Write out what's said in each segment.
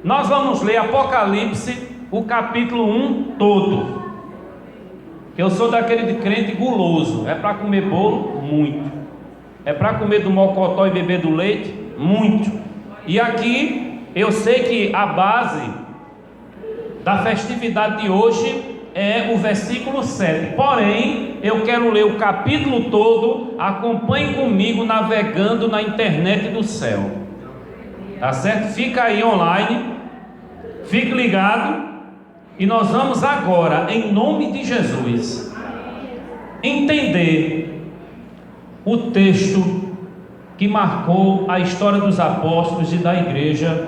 Nós vamos ler Apocalipse, o capítulo 1 todo. Eu sou daquele de crente guloso. É para comer bolo? Muito. É para comer do mocotó e beber do leite? Muito. E aqui eu sei que a base da festividade de hoje é o versículo 7. Porém, eu quero ler o capítulo todo. Acompanhe comigo navegando na internet do céu. Tá certo? Fica aí online. Fique ligado. E nós vamos agora, em nome de Jesus, entender o texto que marcou a história dos apóstolos e da igreja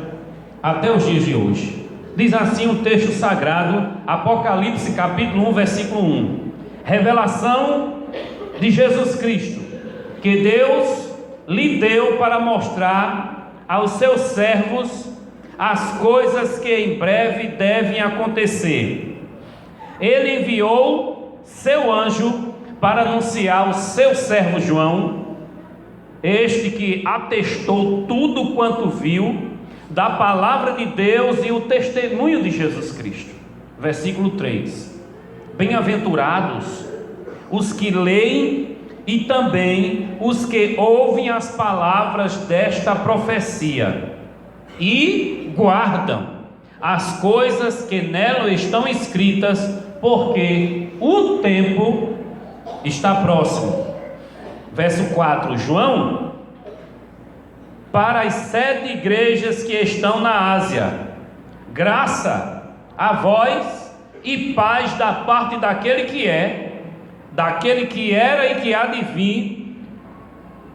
até os dias de hoje. Diz assim o texto sagrado, Apocalipse capítulo 1, versículo 1. Revelação de Jesus Cristo, que Deus lhe deu para mostrar aos seus servos as coisas que em breve devem acontecer. Ele enviou seu anjo para anunciar ao seu servo João, este que atestou tudo quanto viu da palavra de Deus e o testemunho de Jesus Cristo. Versículo 3. Bem-aventurados os que leem e também os que ouvem as palavras desta profecia e guardam as coisas que nela estão escritas, porque o tempo está próximo. Verso 4. João, para as 7 igrejas que estão na Ásia, graça a vós e paz da parte daquele que é, daquele que era e que há de vir,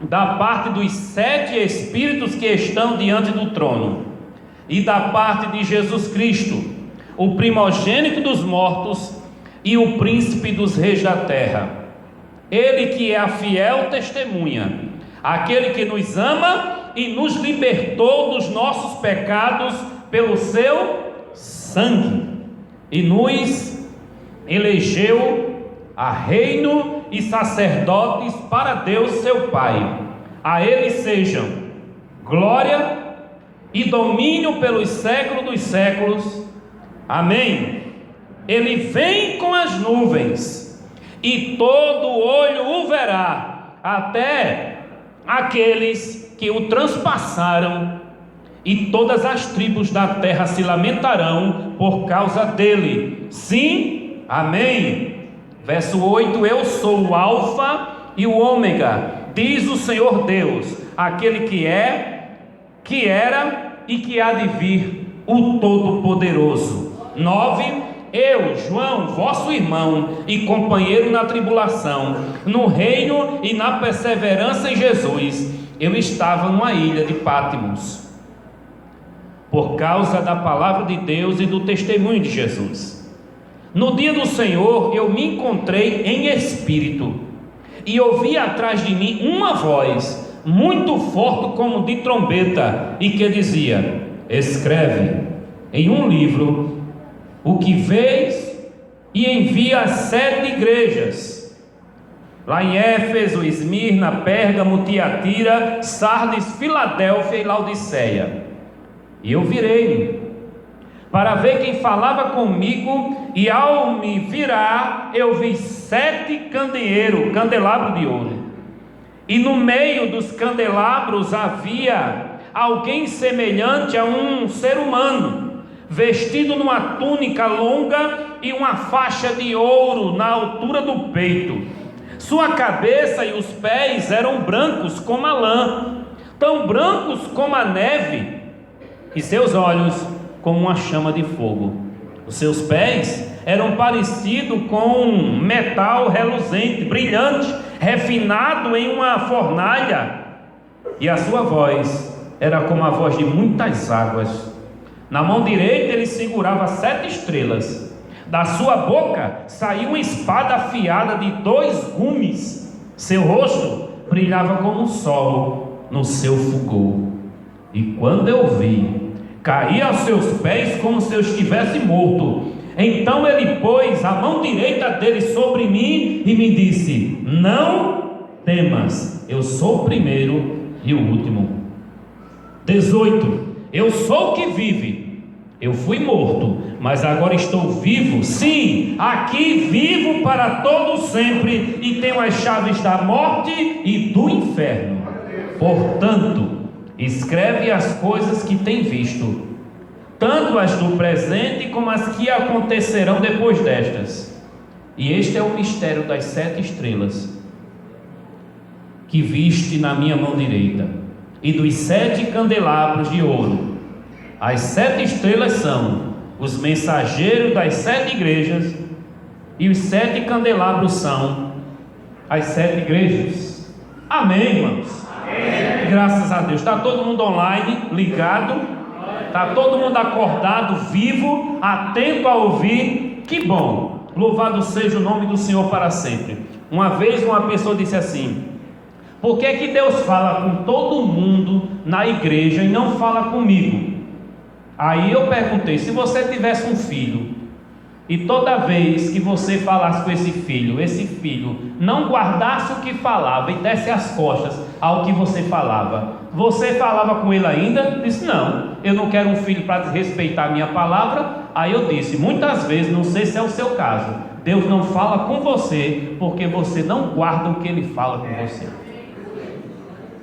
da parte dos 7 Espíritos que estão diante do trono, e da parte de Jesus Cristo, o primogênito dos mortos e o príncipe dos reis da terra. Ele que é a fiel testemunha, aquele que nos ama e nos libertou dos nossos pecados pelo seu sangue, e nos elegeu a reino e sacerdotes para Deus seu Pai. A ele sejam glória e domínio pelos séculos dos séculos. Amém. Ele vem com as nuvens, e todo olho o verá, até aqueles que o transpassaram, e todas as tribos da terra se lamentarão por causa dele. Sim, amém. Verso 8. Eu sou o Alfa e o Ômega, diz o Senhor Deus, aquele que é, que era e que há de vir, o Todo-Poderoso. 9. Eu, João, vosso irmão e companheiro na tribulação, no reino e na perseverança em Jesus, eu estava numa ilha de Pátimos, por causa da palavra de Deus e do testemunho de Jesus. No dia do Senhor eu me encontrei em espírito, e ouvi atrás de mim uma voz muito forte como de trombeta, e que dizia: escreve em um livro o que vês e envia às 7 igrejas, lá em Éfeso, Esmirna, Pérgamo, Tiatira, Sardes, Filadélfia e Laodiceia. E eu virei para ver quem falava comigo, e ao me virar eu vi 7 candelabros de ouro, e no meio dos candelabros havia alguém semelhante a um ser humano, vestido numa túnica longa e uma faixa de ouro na altura do peito. Sua cabeça e os pés eram brancos como a lã, tão brancos como a neve, e seus olhos como uma chama de fogo. Os seus pés eram parecidos com metal reluzente, brilhante, refinado em uma fornalha, e a sua voz era como a voz de muitas águas. Na mão direita ele segurava 7 estrelas, da sua boca saiu uma espada afiada de 2 gumes, seu rosto brilhava como o sol no seu fulgor, e quando eu vi, caí aos seus pés como se eu estivesse morto. Então ele pôs a mão direita dele sobre mim e me disse: não temas, eu sou o primeiro e o último. 18. Eu sou o que vive Eu fui morto, mas agora estou vivo, sim, aqui vivo para todo sempre, e tenho as chaves da morte e do inferno. Portanto, escreve as coisas que tem visto, tanto as do presente como as que acontecerão depois destas. E este é o mistério das 7 estrelas que viste na minha mão direita, e dos 7 candelabros de ouro. As 7 estrelas são os mensageiros das 7 igrejas, e os 7 candelabros são as 7 igrejas. Amém, irmãos? Amém. Graças a Deus. Está todo mundo online, ligado? Está todo mundo acordado, vivo, atento a ouvir? Que bom! Louvado seja o nome do Senhor para sempre. Uma vez uma pessoa disse assim: por que é que Deus fala com todo mundo na igreja e não fala comigo? Aí eu perguntei: se você tivesse um filho, e toda vez que você falasse com esse filho não guardasse o que falava e desse as costas ao que você falava com ele ainda? Disse: não, eu não quero um filho para desrespeitar a minha palavra. Aí eu disse: muitas vezes, não sei se é o seu caso, Deus não fala com você porque você não guarda o que Ele fala com você.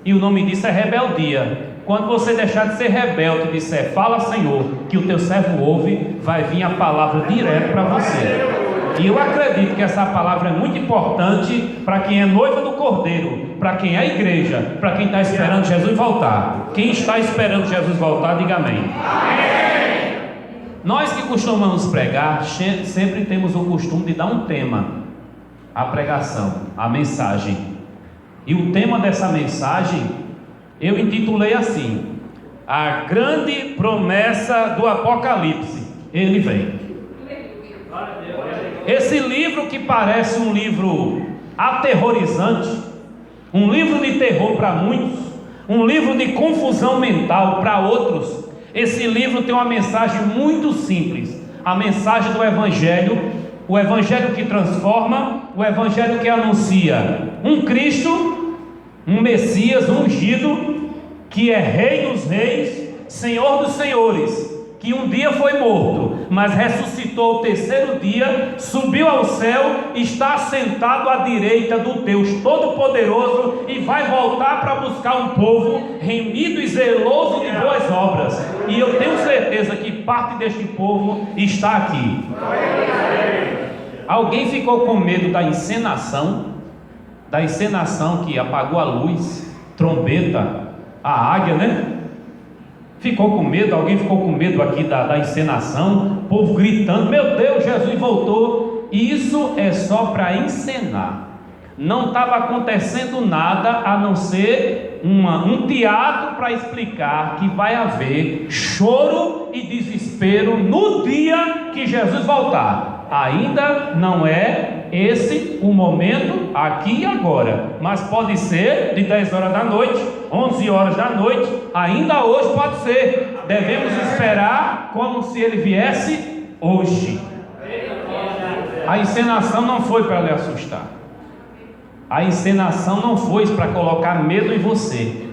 E o nome disso é rebeldia. Quando você deixar de ser rebelde e disser: fala, Senhor, que o teu servo ouve, vai vir a palavra direto para você. E eu acredito que essa palavra é muito importante para quem é noiva do Cordeiro, para quem é a igreja, para quem está esperando Jesus voltar. Quem está esperando Jesus voltar, diga amém. Amém. Nós que costumamos pregar, sempre temos o costume de dar um tema à pregação, à mensagem. E o tema dessa mensagem eu intitulei assim: a grande promessa do Apocalipse. Ele vem. Esse livro que parece um livro aterrorizante, um livro de terror para muitos, um livro de confusão mental para outros, esse livro tem uma mensagem muito simples: a mensagem do Evangelho, o Evangelho que transforma, o Evangelho que anuncia um Cristo, um Messias ungido, que é Rei dos Reis, Senhor dos Senhores, que um dia foi morto, mas ressuscitou ao terceiro dia, subiu ao céu, está sentado à direita do Deus Todo-Poderoso e vai voltar para buscar um povo remido e zeloso de boas obras. E eu tenho certeza que parte deste povo está aqui. Alguém ficou com medo da encenação que apagou a luz, trombeta, a águia, né? Ficou com medo? Alguém ficou com medo aqui da encenação? O povo gritando: meu Deus, Jesus voltou. Isso é só para encenar. Não estava acontecendo nada a não ser um teatro para explicar que vai haver choro e desespero no dia que Jesus voltar. Ainda não é esse o momento aqui e agora, mas pode ser de 10 horas da noite, 11 horas da noite, ainda hoje pode ser. Devemos esperar como se ele viesse hoje. A encenação não foi para lhe assustar, a encenação não foi para colocar medo em você,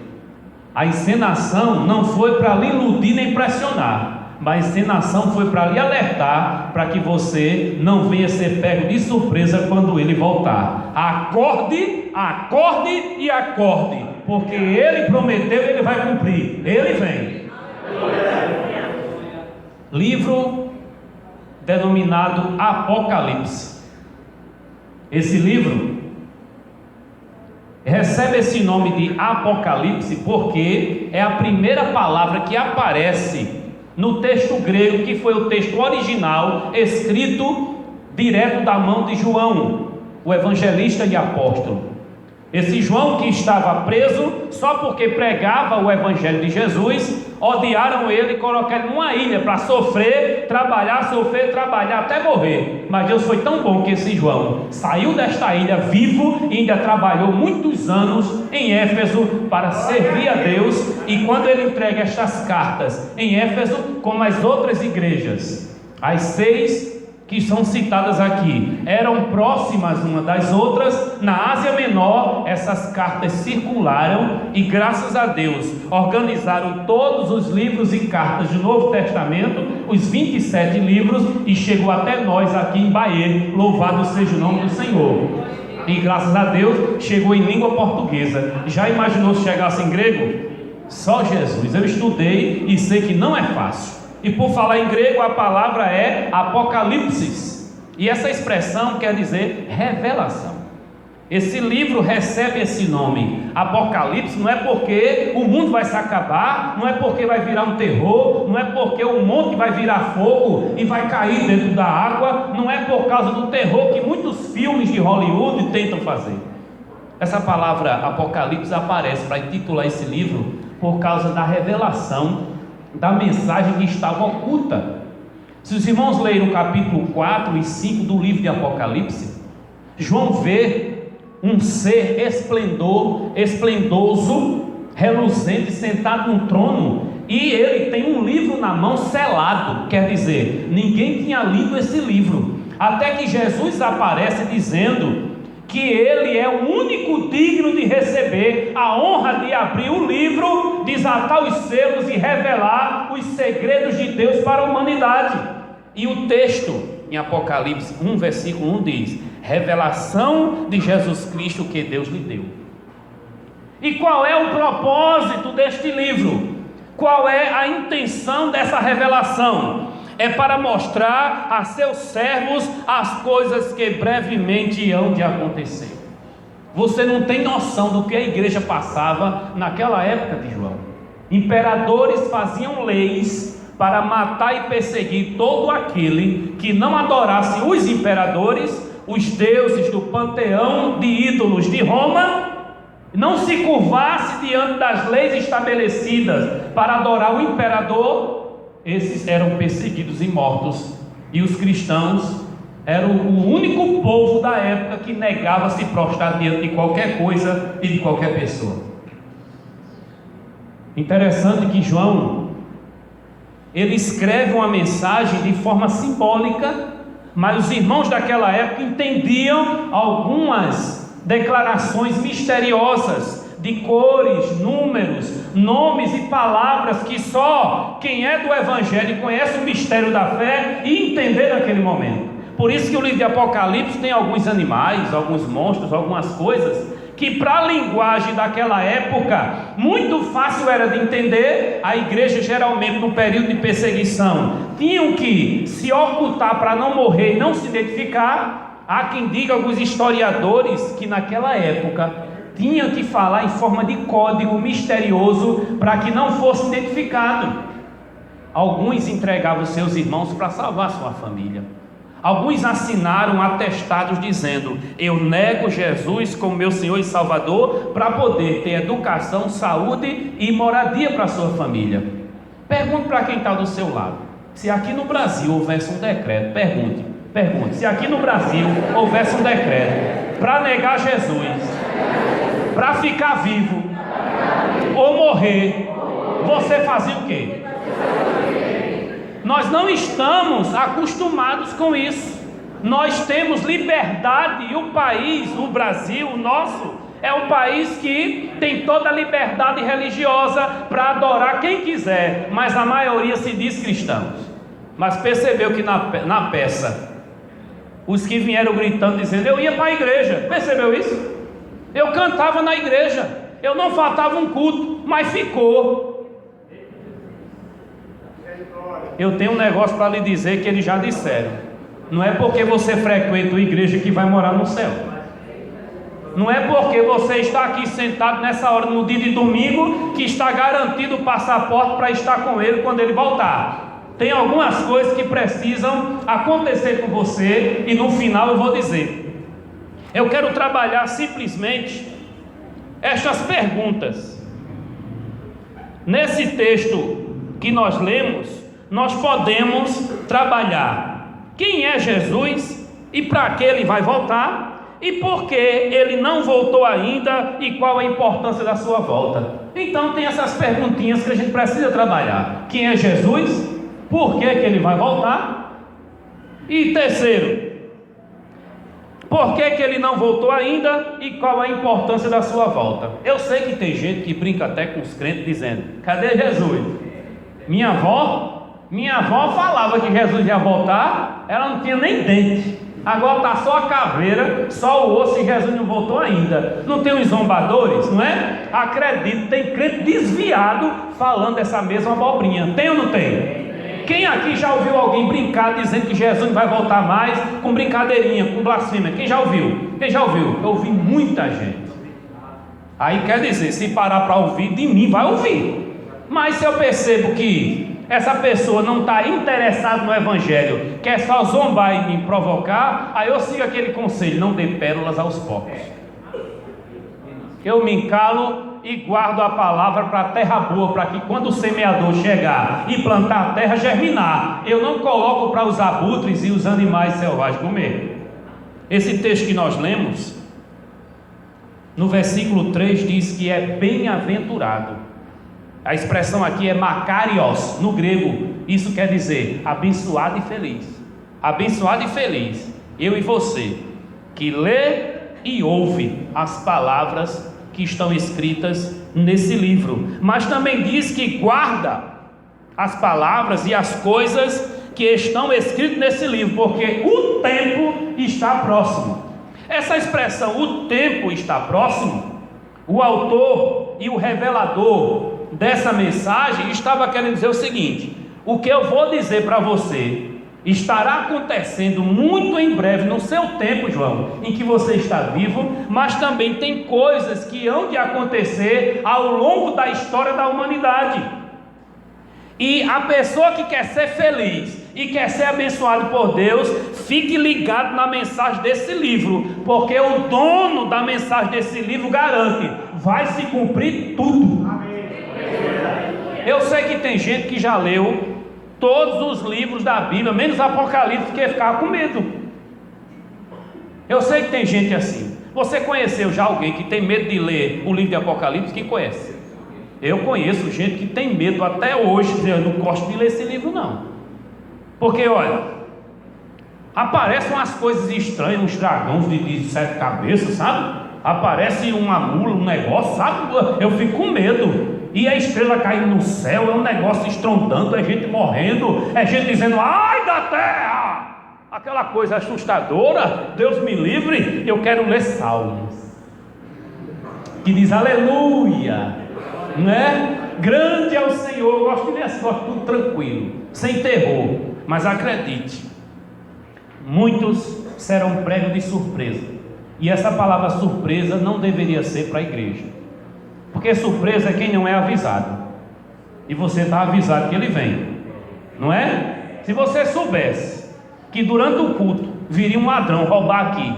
a encenação não foi para lhe iludir nem pressionar, mas a encenação foi para lhe alertar, para que você não venha ser pego de surpresa quando ele voltar. Acorde, acorde e acorde, porque ele prometeu e ele vai cumprir. Ele vem. Livro denominado Apocalipse. Esse livro recebe esse nome de Apocalipse porque é a primeira palavra que aparece no texto grego, que foi o texto original, escrito direto da mão de João, o evangelista e apóstolo. Esse João, que estava preso só porque pregava o evangelho de Jesus, odiaram ele e colocaram ele numa ilha para sofrer, trabalhar até morrer. Mas Deus foi tão bom que esse João saiu desta ilha vivo e ainda trabalhou muitos anos em Éfeso para servir a Deus. E quando ele entrega estas cartas em Éfeso, como as outras igrejas, as 6 que são citadas aqui eram próximas uma das outras. Na Ásia Menor, essas cartas circularam e, graças a Deus, organizaram todos os livros e cartas do Novo Testamento, os 27 livros, e chegou até nós aqui em Bahia. Louvado seja o nome do Senhor. E graças a Deus chegou em língua portuguesa. Já imaginou se chegasse em grego? Só Jesus. Eu estudei e sei que não é fácil. E por falar em grego, a palavra é Apocalipse. E essa expressão quer dizer revelação. Esse livro recebe esse nome, Apocalipse, não é porque o mundo vai se acabar, não é porque vai virar um terror, não é porque o monte vai virar fogo e vai cair dentro da água, não é por causa do terror que muitos filmes de Hollywood tentam fazer. Essa palavra Apocalipse aparece para intitular esse livro por causa da revelação da mensagem que estava oculta. Se os irmãos lerem o capítulo 4 e 5 do livro de Apocalipse, João vê um ser esplendoso, reluzente, sentado num trono, e ele tem um livro na mão selado. Quer dizer, ninguém tinha lido esse livro, até que Jesus aparece dizendo que ele é o único digno de receber a honra de abrir o livro, desatar os selos e revelar os segredos de Deus para a humanidade. E o texto em Apocalipse 1, versículo 1 diz: revelação de Jesus Cristo que Deus lhe deu. E qual é o propósito deste livro? Qual é a intenção dessa revelação? É para mostrar a seus servos as coisas que brevemente hão de acontecer. Você não tem noção do que a igreja passava naquela época de João. Imperadores faziam leis para matar e perseguir todo aquele que não adorasse os imperadores, os deuses do panteão de ídolos de Roma, não se curvasse diante das leis estabelecidas para adorar o imperador. Esses eram perseguidos e mortos, e os cristãos eram o único povo da época que negava se prostrar diante de qualquer coisa e de qualquer pessoa. Interessante que João, ele escreve uma mensagem de forma simbólica, mas os irmãos daquela época entendiam algumas declarações misteriosas de cores, números, nomes e palavras que só quem é do Evangelho conhece o mistério da fé e entender naquele momento. Por isso que o livro de Apocalipse tem alguns animais, alguns monstros, algumas coisas que para a linguagem daquela época muito fácil era de entender. A igreja geralmente no período de perseguição tinham que se ocultar para não morrer e não se identificar. Há quem diga, alguns historiadores, que naquela época tinha que falar em forma de código misterioso para que não fosse identificado. Alguns entregavam seus irmãos para salvar sua família. Alguns assinaram atestados dizendo: eu nego Jesus como meu Senhor e Salvador, para poder ter educação, saúde e moradia para sua família. Pergunte para quem está do seu lado: se aqui no Brasil houvesse um decreto, pergunte, se aqui no Brasil houvesse um decreto para negar Jesus, para ficar vivo ou morrer, você fazia o quê? Nós não estamos acostumados com isso. Nós temos liberdade, e o país, o Brasil, o nosso, é um país que tem toda a liberdade religiosa para adorar quem quiser, mas a maioria se diz cristãos. Mas percebeu que na peça, os que vieram gritando, dizendo: eu ia para a igreja, percebeu isso? Eu cantava na igreja, eu não faltava um culto, mas ficou. Eu tenho um negócio para lhe dizer que eles já disseram: não é porque você frequenta a igreja que vai morar no céu. Não é porque você está aqui sentado nessa hora no dia de domingo que está garantido o passaporte para estar com ele quando ele voltar. Tem algumas coisas que precisam acontecer com você, e no final eu vou dizer. Eu quero trabalhar simplesmente estas perguntas. Nesse texto que nós lemos, nós podemos trabalhar quem é Jesus e para que ele vai voltar, e por que ele não voltou ainda e qual a importância da sua volta. Então tem essas perguntinhas que a gente precisa trabalhar: quem é Jesus, por que ele vai voltar E terceiro, por que ele não voltou ainda e qual a importância da sua volta? Eu sei que tem gente que brinca até com os crentes dizendo: cadê Jesus? Minha avó falava que Jesus ia voltar, ela não tinha nem dente, agora está só a caveira, só o osso, e Jesus não voltou ainda. Não tem uns zombadores, não é? Acredito, tem crente desviado falando essa mesma abobrinha. Tem ou não tem? Quem aqui já ouviu alguém brincar dizendo que Jesus não vai voltar mais, com brincadeirinha, com blasfêmia? Quem já ouviu? Quem já ouviu? Eu ouvi muita gente. Aí quer dizer, se parar para ouvir de mim, vai ouvir. Mas se eu percebo que essa pessoa não está interessada no Evangelho, quer só zombar e me provocar, aí eu sigo aquele conselho: não dê pérolas aos porcos. Eu me encalo e guardo a palavra para a terra boa, para que quando o semeador chegar e plantar a terra, germinar. Eu não coloco para os abutres e os animais selvagens comer. Esse texto que nós lemos, no versículo 3, diz que é bem-aventurado. A expressão aqui é makarios, no grego. Isso quer dizer abençoado e feliz. Abençoado e feliz, eu e você, que lê e ouve as palavras que estão escritas nesse livro, mas também diz que guarda as palavras e as coisas que estão escritas nesse livro, porque o tempo está próximo. Essa expressão, o tempo está próximo, o autor e o revelador dessa mensagem estava querendo dizer o seguinte: o que eu vou dizer para você estará acontecendo muito em breve, no seu tempo, João, em que você está vivo, mas também tem coisas que hão de acontecer ao longo da história da humanidade. E a pessoa que quer ser feliz e quer ser abençoado por Deus, fique ligado na mensagem desse livro, porque o dono da mensagem desse livro garante: vai se cumprir tudo. Eu sei que tem gente que já leu todos os livros da Bíblia, menos Apocalipse, que ficava com medo. Eu sei que tem gente assim. Você conheceu já alguém que tem medo de ler o livro de Apocalipse? Quem conhece? Eu conheço gente que tem medo até hoje. Eu não gosto de ler esse livro não, porque olha, aparecem umas coisas estranhas, uns dragões de 7 cabeças, sabe? Aparece uma mula, um negócio, sabe? Eu fico com medo. E a estrela caindo no céu, é um negócio estrondando, é gente morrendo, é gente dizendo: ai da terra! Aquela coisa assustadora. Deus me livre. Eu quero ler Salmos, que diz aleluia, né? Grande é o Senhor. Eu gosto de ler assim, tudo tranquilo, sem terror. Mas acredite, muitos serão pregos de surpresa. E essa palavra surpresa não deveria ser para a igreja, porque surpresa é quem não é avisado. E você está avisado que ele vem, não é? Se você soubesse que durante o culto viria um ladrão roubar aqui,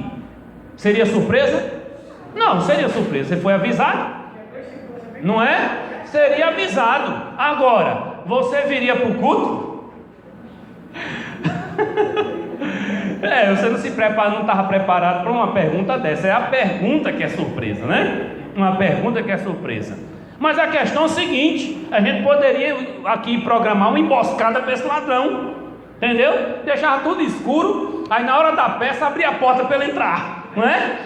seria surpresa? Não, seria surpresa. Você foi avisado, não é? Seria avisado. Agora, você viria para o culto? Você não se prepara, não estava preparado para uma pergunta dessa. É a pergunta que é surpresa, né? Uma pergunta que é surpresa. Mas a questão é o seguinte: a gente poderia aqui programar uma emboscada para esse ladrão, entendeu? Deixar tudo escuro, aí na hora da peça abrir a porta para ele entrar, não é?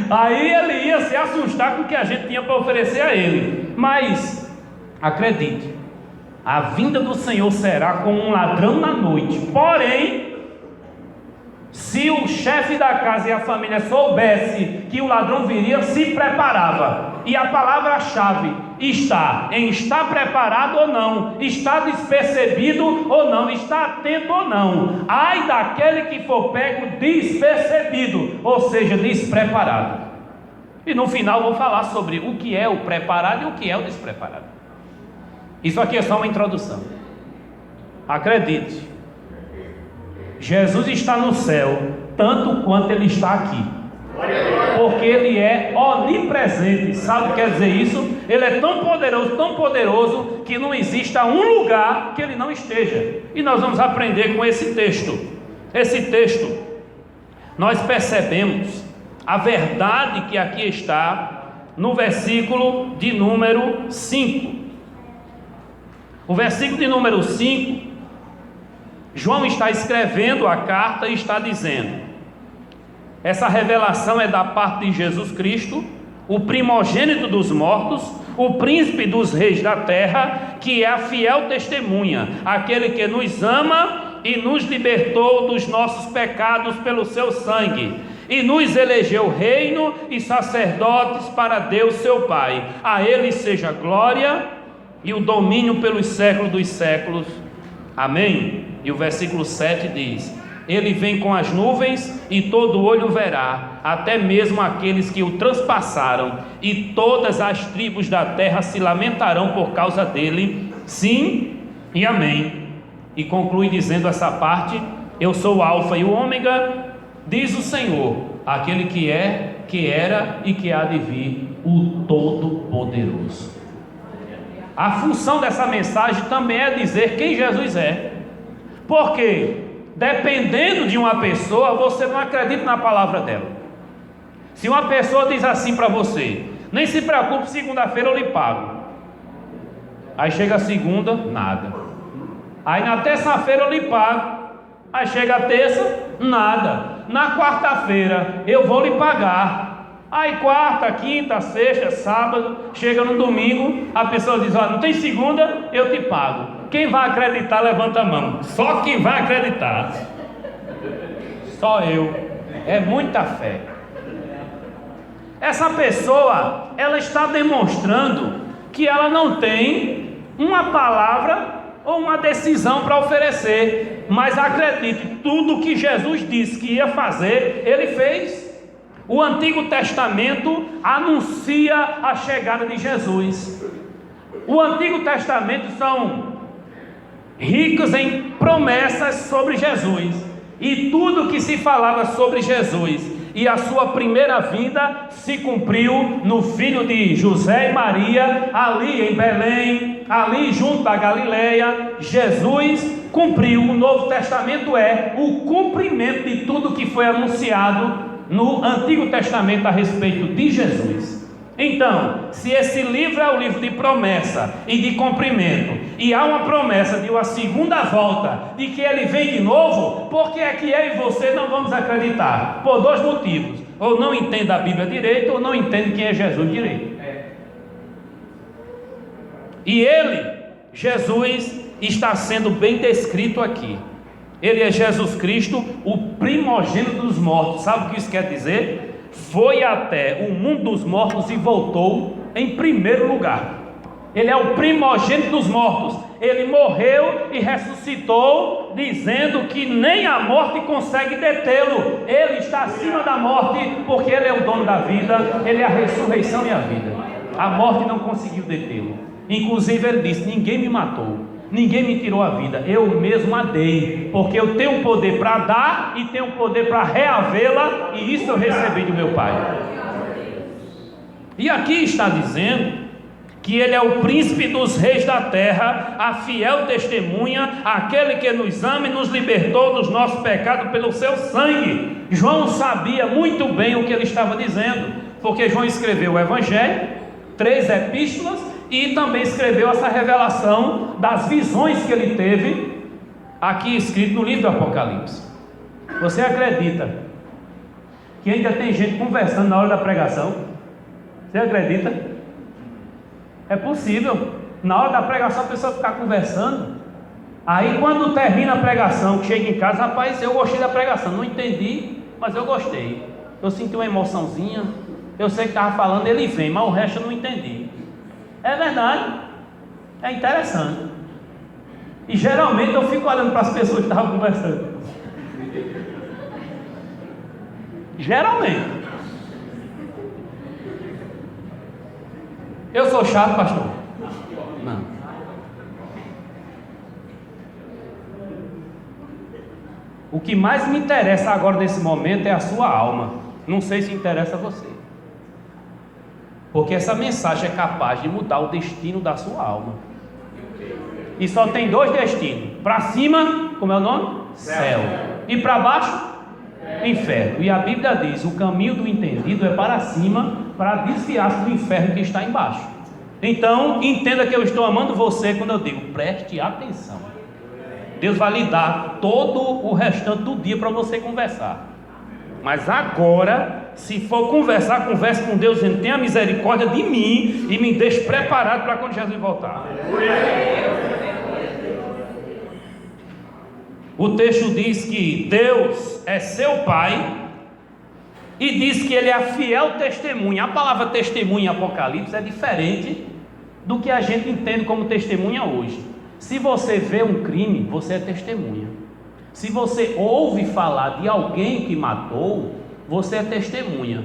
Aí ele ia se assustar com o que a gente tinha para oferecer a ele. Mas acredite, a vinda do Senhor será como um ladrão na noite. Porém, se o chefe da casa e a família soubesse que o ladrão viria, se preparava. E a palavra-chave está em estar preparado ou não, está despercebido ou não, está atento ou não. Ai daquele que for pego despercebido, ou seja, despreparado. E no final vou falar sobre o que é o preparado e o que é o despreparado. Isso aqui é só uma introdução. Acredite, Jesus está no céu tanto quanto ele está aqui, porque ele é onipresente. Sabe o que quer dizer isso? Ele é tão poderoso que não exista um lugar que ele não esteja. E nós vamos aprender com esse texto. Esse texto, nós percebemos a verdade que aqui está no versículo de número 5. O versículo de número 5 João está escrevendo a carta e está dizendo: essa revelação é da parte de Jesus Cristo, o primogênito dos mortos, o príncipe dos reis da terra, que é a fiel testemunha, aquele que nos ama e nos libertou dos nossos pecados pelo seu sangue, e nos elegeu reino e sacerdotes para Deus seu Pai. A ele seja glória e o domínio pelos séculos dos séculos. Amém. E o versículo 7 diz: ele vem com as nuvens e todo olho verá, até mesmo aqueles que o transpassaram, e todas as tribos da terra se lamentarão por causa dele. Sim e amém. E conclui dizendo essa parte: eu sou o Alfa e o Ômega, diz o Senhor, aquele que é, que era e que há de vir, o Todo-Poderoso. A função dessa mensagem também é dizer quem Jesus é. Porque dependendo de uma pessoa, você não acredita na palavra dela. Se uma pessoa diz assim para você: nem se preocupe, segunda-feira eu lhe pago. Aí chega a segunda, nada. Aí na terça-feira eu lhe pago. Aí chega a terça, nada. Na quarta-feira eu vou lhe pagar. Aí quarta, quinta, sexta, sábado, chega no domingo, a pessoa diz: olha, não tem segunda, eu te pago. Quem vai acreditar, levanta a mão. Só quem vai acreditar. Só eu. É muita fé. Essa pessoa, ela está demonstrando que ela não tem uma palavra ou uma decisão para oferecer, mas acredite, tudo que Jesus disse que ia fazer, ele fez. O Antigo Testamento anuncia a chegada de Jesus. O Antigo Testamento são ricos em promessas sobre Jesus, e tudo que se falava sobre Jesus e a sua primeira vinda se cumpriu no filho de José e Maria, ali em Belém, ali junto da Galileia. Jesus cumpriu. O Novo Testamento é o cumprimento de tudo que foi anunciado no Antigo Testamento a respeito de Jesus. Então, se esse livro é o livro de promessa e de cumprimento, e há uma promessa de uma segunda volta, de que ele vem de novo, por que é que eu e você não vamos acreditar? Por dois motivos: ou não entende a Bíblia direito, ou não entende quem é Jesus direito. E ele, Jesus, está sendo bem descrito aqui. Ele é Jesus Cristo, o primogênito dos mortos. Sabe o que isso quer dizer? Foi até o mundo dos mortos e voltou em primeiro lugar. Ele é o primogênito dos mortos. Ele morreu e ressuscitou, dizendo que nem a morte consegue detê-lo. Ele está acima da morte, porque ele é o dono da vida. Ele é a ressurreição e a vida. A morte não conseguiu detê-lo. Inclusive ele disse: ninguém me matou, ninguém me tirou a vida, eu mesmo a dei, porque eu tenho poder para dar e tenho poder para reavê-la, e isso eu recebi do meu Pai. E aqui está dizendo que ele é o príncipe dos reis da terra, a fiel testemunha, aquele que nos ama e nos libertou dos nossos pecados pelo seu sangue. João sabia muito bem o que ele estava dizendo, porque João escreveu o Evangelho, 3 epístolas, e também escreveu essa revelação das visões que ele teve, aqui escrito no livro do Apocalipse. Você acredita que ainda tem gente conversando na hora da pregação? Você acredita? É possível. Na hora da pregação a pessoa ficar conversando. Aí quando termina a pregação, chega em casa: rapaz, eu gostei da pregação, não entendi, mas eu gostei, eu senti uma emoçãozinha, eu sei que estava falando, ele vem, mas o resto eu não entendi. É verdade, é interessante. E geralmente eu fico olhando para as pessoas que estavam conversando. Geralmente. Eu sou chato, pastor? Não. O que mais me interessa agora nesse momento é a sua alma. Não sei se interessa a você, porque essa mensagem é capaz de mudar o destino da sua alma. E só tem 2 destinos: para cima, como é o nome? Céu. E para baixo? Inferno. E a Bíblia diz: o caminho do entendido é para cima, para desviar-se do inferno que está embaixo. Então entenda que eu estou amando você quando eu digo: preste atenção. Deus vai lhe dar todo o restante do dia para você conversar. Mas agora, se for conversar, converse com Deus, dizendo: tenha misericórdia de mim e me deixe preparado para quando Jesus voltar. O texto diz que Deus é seu Pai e diz que Ele é a fiel testemunha. A palavra testemunha em Apocalipse é diferente do que a gente entende como testemunha hoje. Se você vê um crime, você é testemunha. Se você ouve falar de alguém que matou, você é testemunha.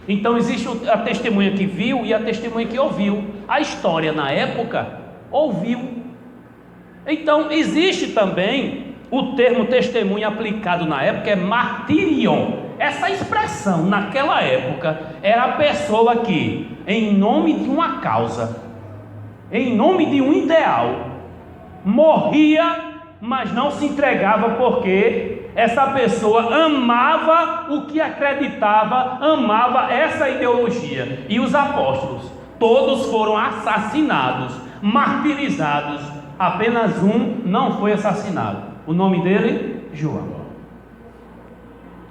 Então existe a testemunha que viu e a testemunha que ouviu. A história na época ouviu. Então existe também o termo testemunha aplicado na época, é martirion. Essa expressão naquela época era a pessoa que, em nome de uma causa, em nome de um ideal, morria, mas não se entregava, porque essa pessoa amava o que acreditava, amava essa ideologia. E os apóstolos, todos foram assassinados, martirizados. Apenas um não foi assassinado. O nome dele? João.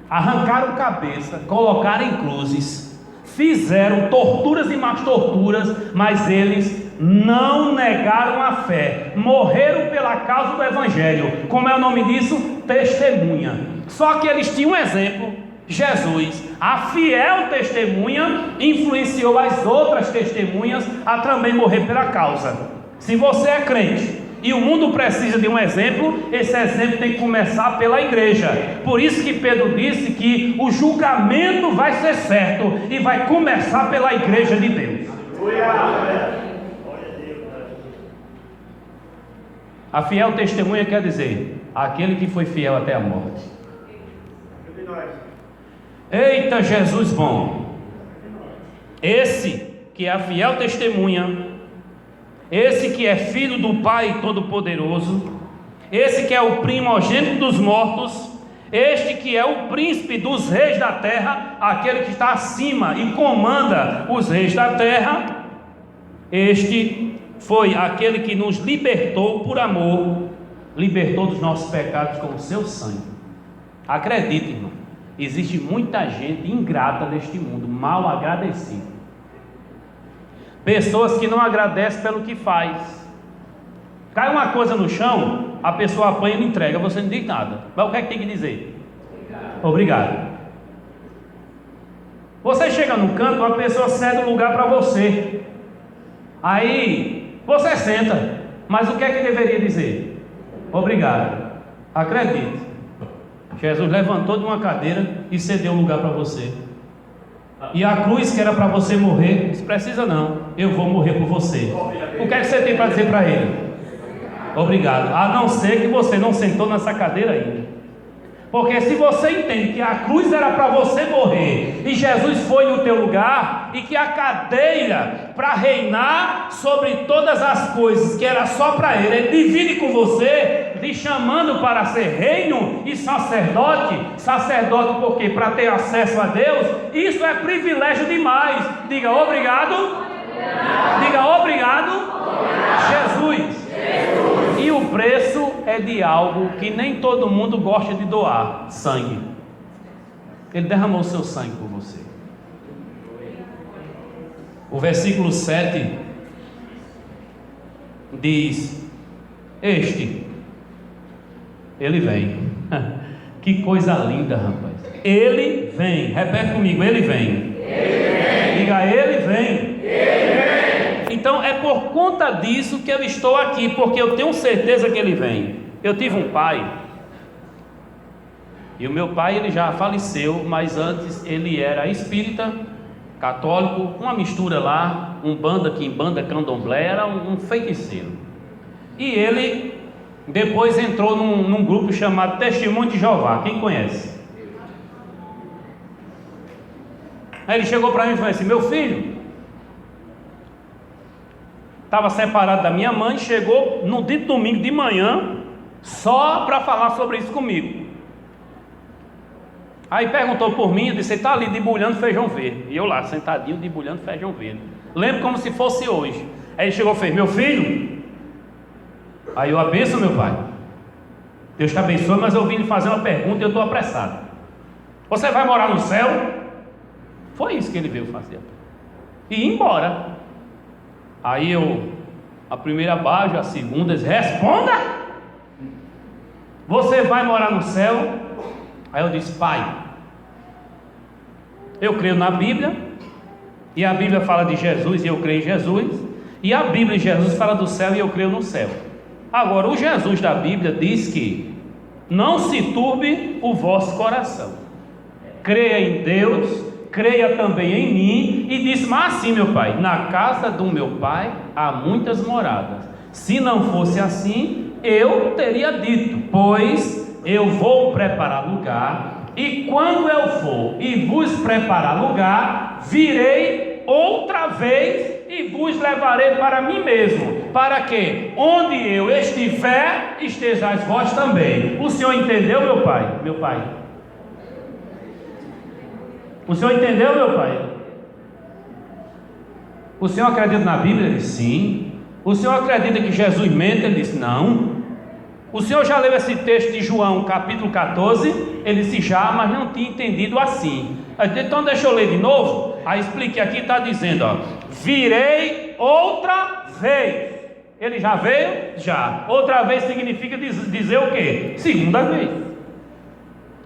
Arrancaram cabeça, colocaram em cruzes, fizeram torturas e mais torturas, mas eles não negaram a fé, morreram pela causa do Evangelho. Como é o nome disso? Testemunha. Só que eles tinham um exemplo, Jesus. A fiel testemunha influenciou as outras testemunhas a também morrer pela causa. Se você é crente e o mundo precisa de um exemplo, esse exemplo tem que começar pela igreja. Por isso que Pedro disse que o julgamento vai ser certo e vai começar pela igreja de Deus. A fiel testemunha quer dizer aquele que foi fiel até a morte. Eita, Jesus bom! Esse que é a fiel testemunha, esse que é filho do Pai Todo-Poderoso, esse que é o primogênito dos mortos, este que é o príncipe dos reis da terra, aquele que está acima e comanda os reis da terra, este foi aquele que nos libertou por amor, libertou dos nossos pecados com o seu sangue. Acredite, irmão, existe muita gente ingrata neste mundo, mal agradecida. Pessoas que não agradecem pelo que faz. Cai uma coisa no chão, a pessoa apanha e não entrega, você não diz nada. Mas o que é que tem que dizer? Obrigado. Você chega no canto, uma pessoa cede o lugar para você. Aí você senta, mas o que é que deveria dizer? Obrigado. Acredite, Jesus levantou de uma cadeira e cedeu o lugar para você. E a cruz que era para você morrer, disse: precisa não, eu vou morrer por você. O que é que você tem para dizer para ele? Obrigado. A não ser que você não sentou nessa cadeira ainda. Porque se você entende que a cruz era para você morrer e Jesus foi no teu lugar, e que a cadeira para reinar sobre todas as coisas, que era só para ele divide com você, lhe chamando para ser reino e sacerdote. Sacerdote por quê? Para ter acesso a Deus. Isso é privilégio demais. Diga obrigado. Diga obrigado, Jesus. E o preço é de algo que nem todo mundo gosta de doar: sangue. Ele derramou seu sangue por você. O versículo 7 diz: este, ele vem. Que coisa linda, rapaz. Ele vem. Repete comigo: ele vem. Ele vem. Diga: ele vem. Ele vem. Então é por conta disso que eu estou aqui, porque eu tenho certeza que ele vem. Eu tive um pai, e o meu pai ele já faleceu, mas antes ele era espírita, católico, uma mistura lá, umbanda, quimbanda, candomblé, era um feiticeiro. E ele depois entrou num grupo chamado Testemunho de Jeová. Quem conhece? Aí ele chegou para mim e falou assim: meu filho, estava separado da minha mãe, chegou no dia de domingo de manhã, só para falar sobre isso comigo. Aí perguntou por mim, eu disse: você está ali debulhando feijão verde. E eu lá, sentadinho, debulhando feijão verde. Lembro como se fosse hoje. Aí ele chegou e fez: meu filho. Aí eu: a benção, meu pai. Deus te abençoe, mas eu vim lhe fazer uma pergunta e eu estou apressado. Você vai morar no céu? Foi isso que ele veio fazer. E ir embora. Aí a primeira baixa, a segunda, responda! Você vai morar no céu? Aí eu disse: pai, eu creio na Bíblia, e a Bíblia fala de Jesus e eu creio em Jesus, e a Bíblia e Jesus fala do céu e eu creio no céu. Agora, o Jesus da Bíblia diz que não se turbe o vosso coração, creia em Deus, creia também em mim. E disse: mas assim, meu pai, na casa do meu pai há muitas moradas. Se não fosse assim, eu teria dito, pois eu vou preparar lugar, e quando eu for e vos preparar lugar, virei outra vez e vos levarei para mim mesmo, para que onde eu estiver, estejais vós também. O senhor entendeu, meu pai? Meu pai, o senhor entendeu, meu pai? O senhor acredita na Bíblia? Ele disse: sim. O senhor acredita que Jesus mente? Ele disse: não. O senhor já leu esse texto de João, capítulo 14? Ele disse: já, mas não tinha entendido assim. Então deixa eu ler de novo. Aí expliquei aqui, está dizendo, ó: virei outra vez. Ele já veio? Já. Outra vez significa dizer o quê? Segunda vez.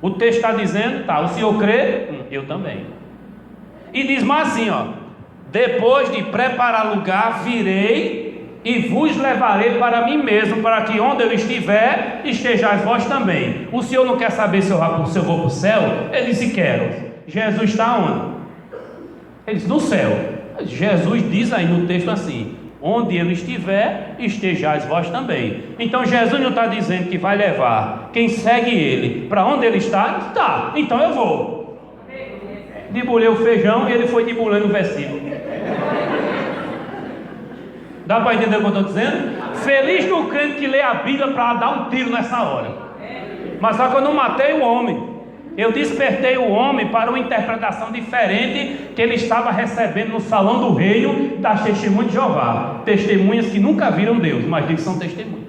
O texto está dizendo, tá, o senhor crê? Eu também. E diz mais assim, ó: depois de preparar lugar, virei e vos levarei para mim mesmo, para que onde eu estiver, estejais vós também. O senhor não quer saber se eu vou para o céu? Ele disse: quero. Jesus está onde? Ele disse: no céu. Jesus diz aí no texto assim: onde ele estiver, estejais vós também. Então Jesus não está dizendo que vai levar quem segue ele para onde ele está? Tá, então eu vou. Debulhei o feijão e ele foi debulhando o versículo. Dá para entender o que eu estou dizendo? Feliz do crente que lê a Bíblia para dar um tiro nessa hora. Mas só que eu não matei o homem, eu despertei o homem para uma interpretação diferente que ele estava recebendo no salão do reino das testemunhas de Jeová. Testemunhas que nunca viram Deus, mas diz que são testemunhas.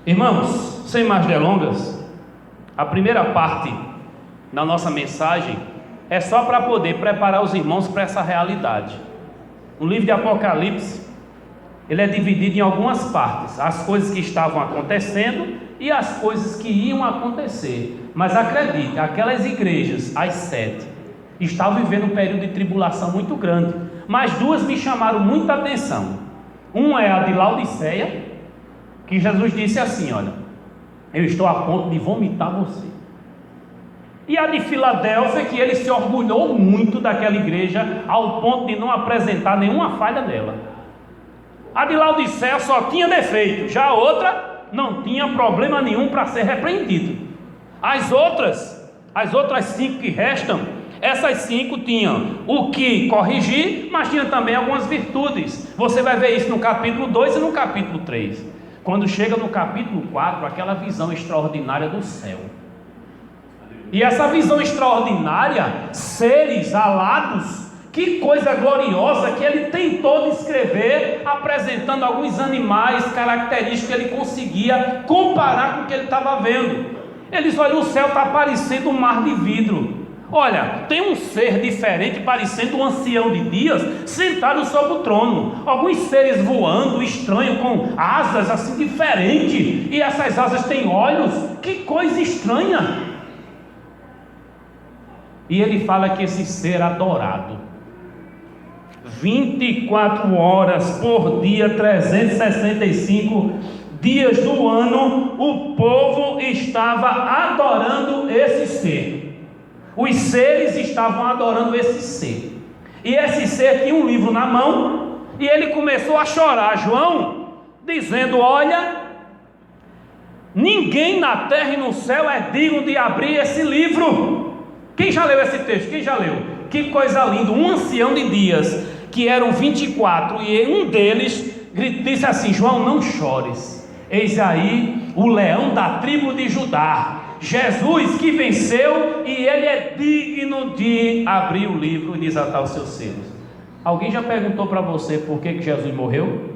Irmãos, sem mais delongas, a primeira parte da nossa mensagem é só para poder preparar os irmãos para essa realidade. O livro de Apocalipse, ele é dividido em algumas partes: as coisas que estavam acontecendo e as coisas que iam acontecer. Mas acredite, aquelas igrejas, as 7, estavam vivendo um período de tribulação muito grande. Mas duas me chamaram muita atenção. Uma é a de Laodiceia, que Jesus disse assim: olha, eu estou a ponto de vomitar você. E a de Filadélfia, que ele se orgulhou muito daquela igreja, ao ponto de não apresentar nenhuma falha nela. A de Laodiceia só tinha defeito, já a outra não tinha problema nenhum para ser repreendido. As outras 5 que restam, essas 5 tinham o que corrigir, mas tinha também algumas virtudes. Você vai ver isso no capítulo 2 e no capítulo 3. Quando chega no capítulo 4, aquela visão extraordinária do céu. E essa visão extraordinária, seres alados, que coisa gloriosa que ele tentou descrever, apresentando alguns animais, características que ele conseguia comparar com o que ele estava vendo. Ele disse: olha, o céu está parecendo um mar de vidro. Olha, tem um ser diferente, parecendo um ancião de dias, sentado sobre o trono. Alguns seres voando, estranho, com asas assim diferentes. E essas asas têm olhos. Que coisa estranha! E ele fala que esse ser adorado, 24 horas por dia, 365 dias do ano, o povo estava adorando esse ser. Os seres estavam adorando esse ser. E esse ser tinha um livro na mão, e ele começou a chorar, João, dizendo: olha, ninguém na terra e no céu é digno de abrir esse livro. Quem já leu esse texto? Quem já leu? Que coisa linda! Um ancião de dias, que eram 24, e um deles disse assim: João, não chores, eis aí o leão da tribo de Judá, Jesus, que venceu, e ele é digno de abrir o livro e desatar os seus selos. Alguém já perguntou para você por que Jesus morreu?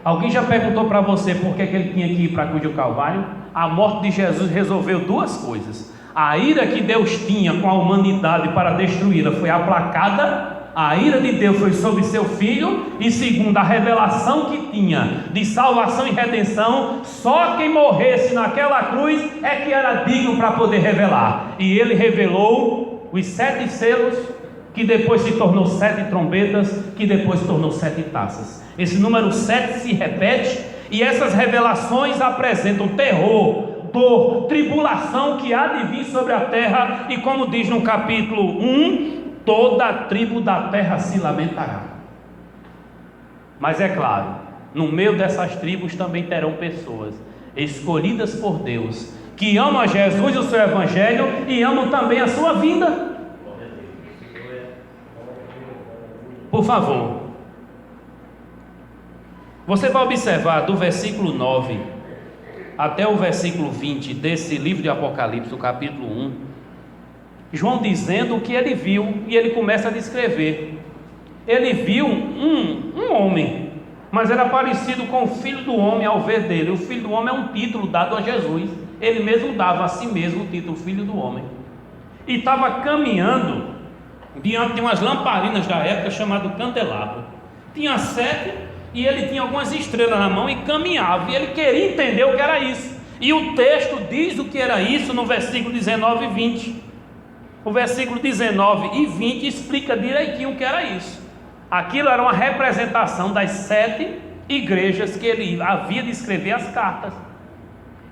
Alguém já perguntou para você por que ele tinha que ir para a cruz do Calvário? A morte de Jesus resolveu duas coisas: a ira que Deus tinha com a humanidade para destruí-la foi aplacada, a ira de Deus foi sobre seu Filho, e segundo, a revelação que tinha de salvação e redenção, só quem morresse naquela cruz é que era digno para poder revelar. E ele revelou os 7 selos, que depois se tornou 7 trombetas, que depois se tornou 7 taças. Esse número 7 se repete, e essas revelações apresentam terror, dor, tribulação que há de vir sobre a terra, e como diz no capítulo 1, toda a tribo da terra se lamentará. Mas é claro, no meio dessas tribos também terão pessoas escolhidas por Deus, que amam a Jesus e o seu evangelho, e amam também a sua vinda. Por favor, você vai observar do versículo 9 até o versículo 20 desse livro de Apocalipse, do capítulo 1, João dizendo o que ele viu, e ele começa a descrever. Ele viu um homem, mas era parecido com o Filho do Homem ao ver dele. O Filho do Homem é um título dado a Jesus, ele mesmo dava a si mesmo o título Filho do Homem, e estava caminhando diante de umas lamparinas da época chamado candelabro. Tinha 7 e ele tinha algumas estrelas na mão e caminhava, e ele queria entender o que era isso, e o texto diz o que era isso no versículo 19 e 20. O versículo 19 e 20 explica direitinho o que era isso. Aquilo era uma representação das 7 igrejas que ele havia de escrever as cartas,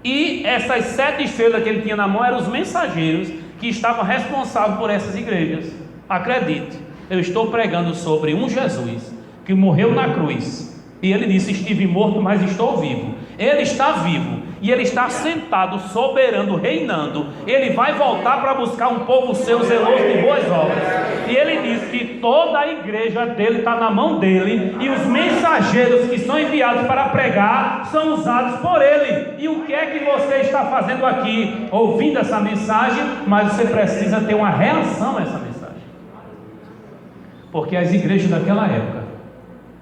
e essas 7 estrelas que ele tinha na mão eram os mensageiros que estavam responsáveis por essas igrejas. Acredite, eu estou pregando sobre um Jesus que morreu na cruz, e ele disse: estive morto, mas estou vivo. Ele está vivo, e ele está sentado, soberano, reinando. Ele vai voltar para buscar um povo seu zeloso de boas obras, e ele diz que toda a igreja dele está na mão dele, e os mensageiros que são enviados para pregar são usados por ele. E o que é que você está fazendo aqui? Ouvindo essa mensagem, mas você precisa ter uma reação a essa mensagem, porque as igrejas daquela época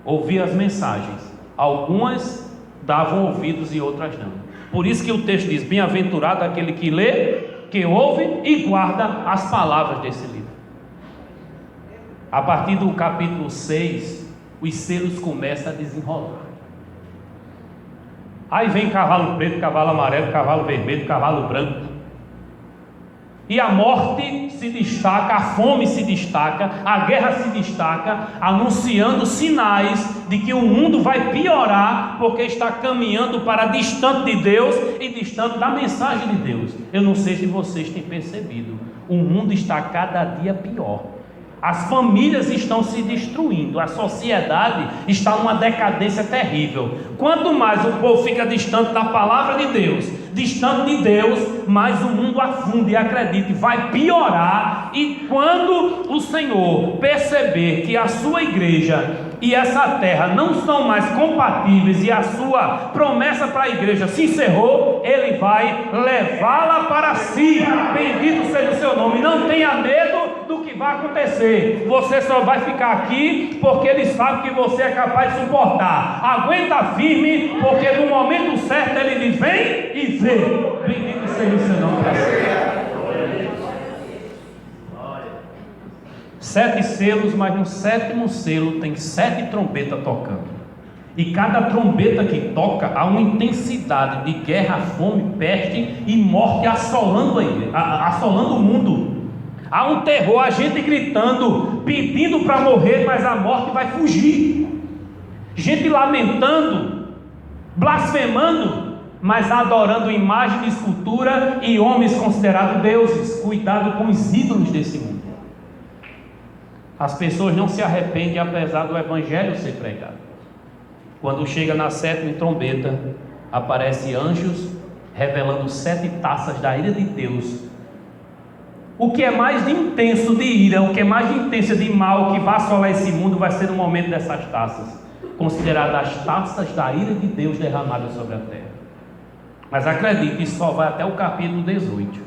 ouviam as mensagens, algumas davam ouvidos e outras não. Por isso que o texto diz: bem-aventurado aquele que lê, que ouve e guarda as palavras desse livro. A partir do capítulo 6, os selos começam a desenrolar. Aí vem cavalo preto, cavalo amarelo, cavalo vermelho, cavalo branco, e a morte se destaca, a fome se destaca, a guerra se destaca, anunciando sinais de que o mundo vai piorar, porque está caminhando para distante de Deus e distante da mensagem de Deus. Eu não sei se vocês têm percebido, o mundo está cada dia pior. As famílias estão se destruindo, a sociedade está numa decadência terrível. Quanto mais o povo fica distante da palavra de Deus, distante de Deus, mais o mundo afunda, e acredite, vai piorar. E quando o Senhor perceber que a sua igreja e essa terra não são mais compatíveis, e a sua promessa para a igreja se encerrou, ele vai levá-la para si. Bendito seja o seu nome. Não tenha medo do que vai acontecer. Você só vai ficar aqui porque ele sabe que você é capaz de suportar. Aguenta firme, porque no momento certo ele diz: vem e vê. Bendito seja o seu nome para sempre. 7 selos, mas no 7º selo tem 7 trombetas tocando, e cada trombeta que toca há uma intensidade de guerra, fome, peste e morte assolando o mundo. Há um terror, a gente gritando, pedindo para morrer, mas a morte vai fugir, gente lamentando, blasfemando, mas adorando imagem de escultura e homens considerados deuses. Cuidado com os ídolos desse mundo. As pessoas não se arrependem apesar do evangelho ser pregado. Quando chega na 7ª trombeta, aparecem anjos revelando 7 taças da ira de Deus. O que é mais de intenso de ira, o que é mais de intenso de mal que vai assolar esse mundo, vai ser no momento dessas taças, consideradas as taças da ira de Deus derramadas sobre a terra. Mas acredite, isso só vai até o capítulo 18,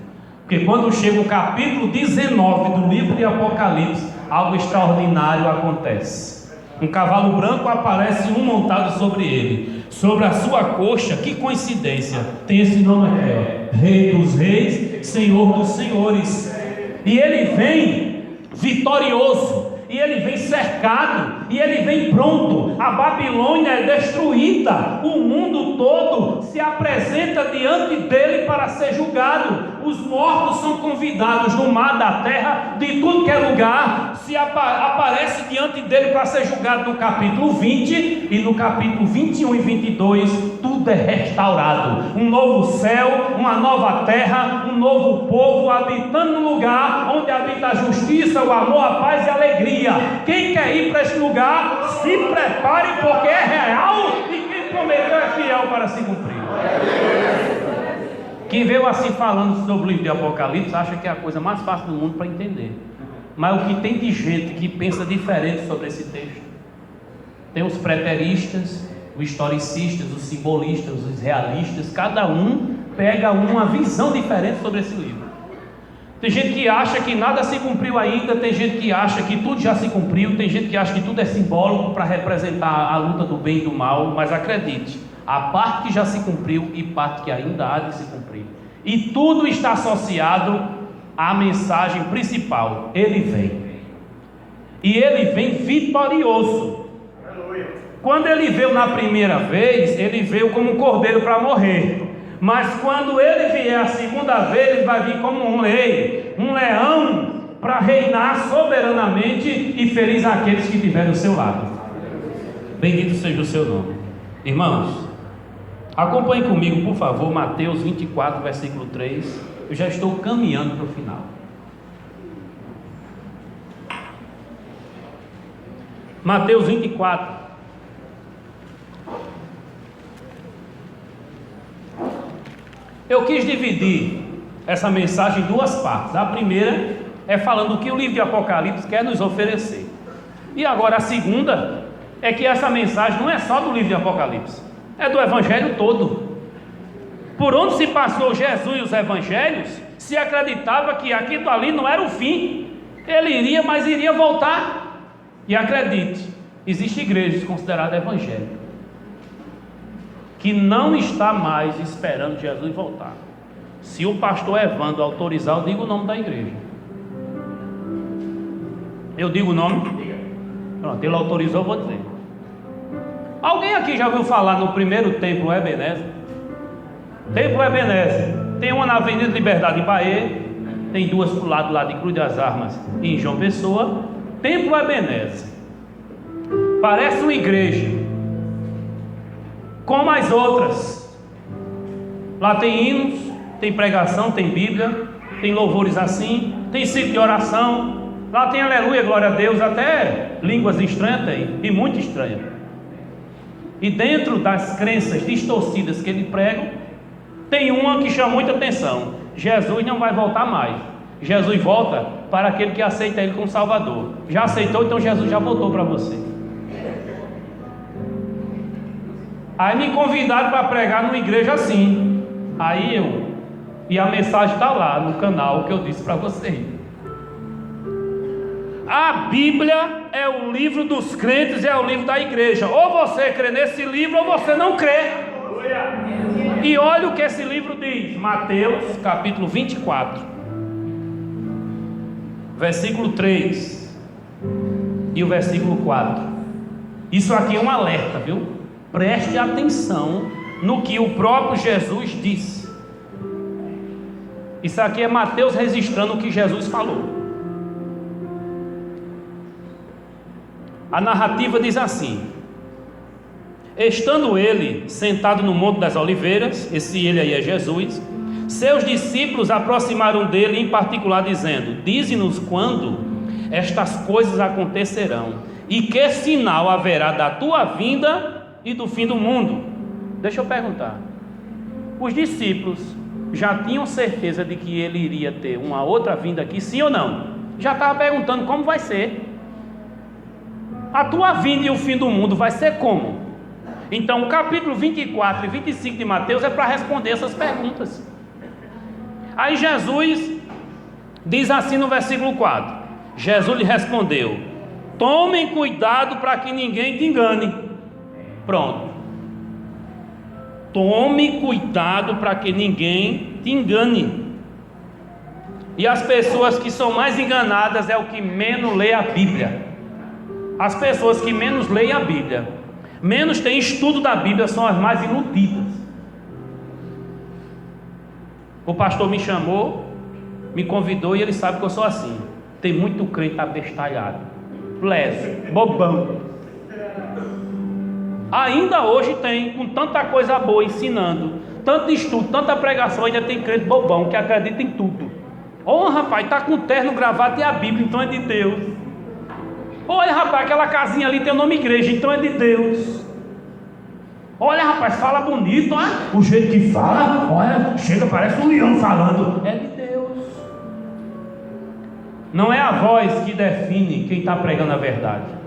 porque quando chega o capítulo 19 do livro de Apocalipse, algo extraordinário acontece. Um cavalo branco aparece um montado sobre ele. Sobre a sua coxa, que coincidência, tem esse nome aqui, Rei dos Reis, Senhor dos Senhores. E ele vem vitorioso, e ele vem cercado, e ele vem pronto. A Babilônia é destruída, o mundo todo se apresenta diante dele para ser julgado. Os mortos são convidados no mar, da terra, de tudo que é lugar, aparece diante dele para ser julgado no capítulo 20, e no capítulo 21 e 22, tudo é restaurado. Um novo céu, uma nova terra, um novo povo habitando no lugar onde habita a justiça, o amor, a paz e a alegria. Quem quer ir para esse lugar, se prepare, porque é real, e quem prometeu é fiel para se cumprir. Quem veio assim falando sobre o livro de Apocalipse acha que é a coisa mais fácil do mundo para entender. Mas o que tem de gente que pensa diferente sobre esse texto? Tem os preteristas, os historicistas, os simbolistas, os realistas. Cada um pega uma visão diferente sobre esse livro. Tem gente que acha que nada se cumpriu ainda, tem gente que acha que tudo já se cumpriu, tem gente que acha que tudo é simbólico para representar a luta do bem e do mal. Mas acredite, há parte que já se cumpriu e parte que ainda há de se cumprir. E tudo está associado à mensagem principal: ele vem. E ele vem vitorioso. Quando ele veio na primeira vez, ele veio como um cordeiro para morrer. Mas quando ele vier a segunda vez, ele vai vir como um rei, um leão, para reinar soberanamente e feliz aqueles que estiverem ao seu lado. Bendito seja o seu nome. Irmãos, acompanhe comigo, por favor, Mateus 24, versículo 3. Eu já estou caminhando para o final. Mateus 24. Eu quis dividir essa mensagem em duas partes. A primeira é falando o que o livro de Apocalipse quer nos oferecer. E agora a segunda é que essa mensagem não é só do livro de Apocalipse, é do Evangelho todo. Por onde se passou Jesus e os Evangelhos, se acreditava que aquilo ali não era o fim. Ele iria, mas iria voltar. E acredite, existem igrejas consideradas evangélicas que não está mais esperando Jesus voltar. Se o pastor Evandro autorizar, eu digo o nome da igreja. Eu digo o nome? Pronto, ele autorizou, eu vou dizer. Alguém aqui já ouviu falar no primeiro templo Ebenezer? Templo Ebenezer. Tem uma na Avenida Liberdade em Bahia, tem duas para o lado lá de Cruz das Armas em João Pessoa. Templo Ebenezer. Parece uma igreja como as outras. Lá tem hinos, tem pregação, tem Bíblia, tem louvores assim, tem ciclo de oração. Lá tem aleluia, glória a Deus, até línguas estranhas tem, e muito estranhas. E dentro das crenças distorcidas que ele prega, tem uma que chama muita atenção: Jesus não vai voltar mais. Jesus volta para aquele que aceita ele como Salvador. Já aceitou, então Jesus já voltou para você. Aí me convidaram para pregar numa igreja assim. Aí e a mensagem está lá no canal que eu disse para vocês. A Bíblia é o livro dos crentes, é o livro da igreja. Ou você crê nesse livro ou você não crê. E olha o que esse livro diz. Mateus capítulo 24, versículo 3 e o versículo 4. Isso aqui é um alerta, viu? Preste atenção no que o próprio Jesus disse. Isso aqui é Mateus registrando o que Jesus falou. A narrativa diz assim: estando ele sentado no Monte das Oliveiras, esse ele aí é Jesus, seus discípulos aproximaram dele em particular dizendo: dize-nos quando estas coisas acontecerão e que sinal haverá da tua vinda e do fim do mundo. Deixa eu perguntar, os discípulos já tinham certeza de que ele iria ter uma outra vinda aqui, sim ou não? Já estava perguntando como vai ser. A tua vinda e o fim do mundo vai ser como? Então o capítulo 24 e 25 de Mateus é para responder essas perguntas. Aí Jesus diz assim no versículo 4: Jesus lhe respondeu: Tomem cuidado para que ninguém te engane. Pronto. Tome cuidado para que ninguém te engane. E as pessoas que são mais enganadas é o que menos lê a Bíblia. As pessoas que menos leem a Bíblia, menos têm estudo da Bíblia, são as mais iludidas. O pastor me chamou, me convidou e ele sabe que eu sou assim. Tem muito crente abestalhado, leso, bobão. Ainda hoje tem, com tanta coisa boa ensinando, tanto estudo, tanta pregação, ainda tem crente bobão que acredita em tudo. Rapaz, está com terno, gravata e a Bíblia, então é de Deus. Olha, rapaz, aquela casinha ali tem o nome igreja, então é de Deus. Olha, rapaz, fala bonito, hein? O jeito que fala, olha, chega, parece um leão falando. É de Deus. Não é a voz que define quem está pregando a verdade.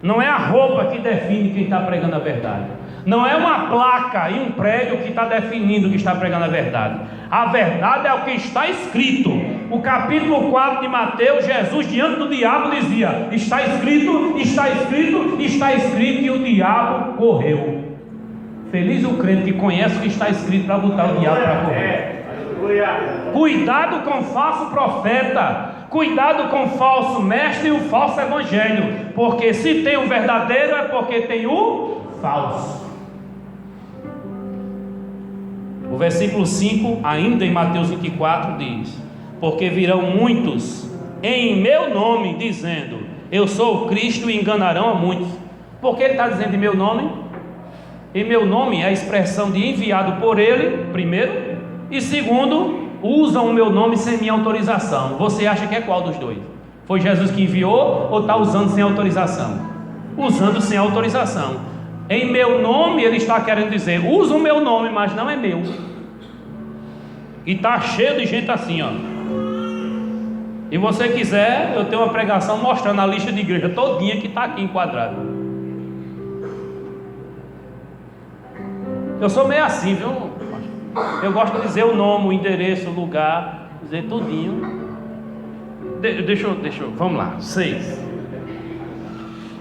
Não é a roupa que define quem está pregando a verdade. Não é uma placa e um prédio que está definindo que está pregando a verdade. A verdade é o que está escrito. O capítulo 4 de Mateus, Jesus diante do diabo dizia: está escrito, está escrito, está escrito, e o diabo correu. Feliz o crente que conhece o que está escrito para botar o diabo para correr. Cuidado com o falso profeta. Cuidado com o falso mestre e o falso evangelho. Porque se tem o verdadeiro é porque tem o falso. O versículo 5, ainda em Mateus 24, diz: porque virão muitos em meu nome, dizendo: eu sou o Cristo, e enganarão a muitos. Por que ele está dizendo em meu nome? Em meu nome é a expressão de enviado por ele, primeiro, e segundo, usam o meu nome sem minha autorização. Você acha que é qual dos dois? Foi Jesus que enviou ou está usando sem autorização? Usando sem autorização. Em meu nome ele está querendo dizer: usa o meu nome, mas não é meu. E está cheio de gente assim, ó. E você quiser, eu tenho uma pregação mostrando a lista de igreja todinha que está aqui enquadrada. Eu sou meio assim, viu? Eu gosto de dizer o nome, o endereço, o lugar, dizer tudinho. Deixa eu, vamos lá, 6.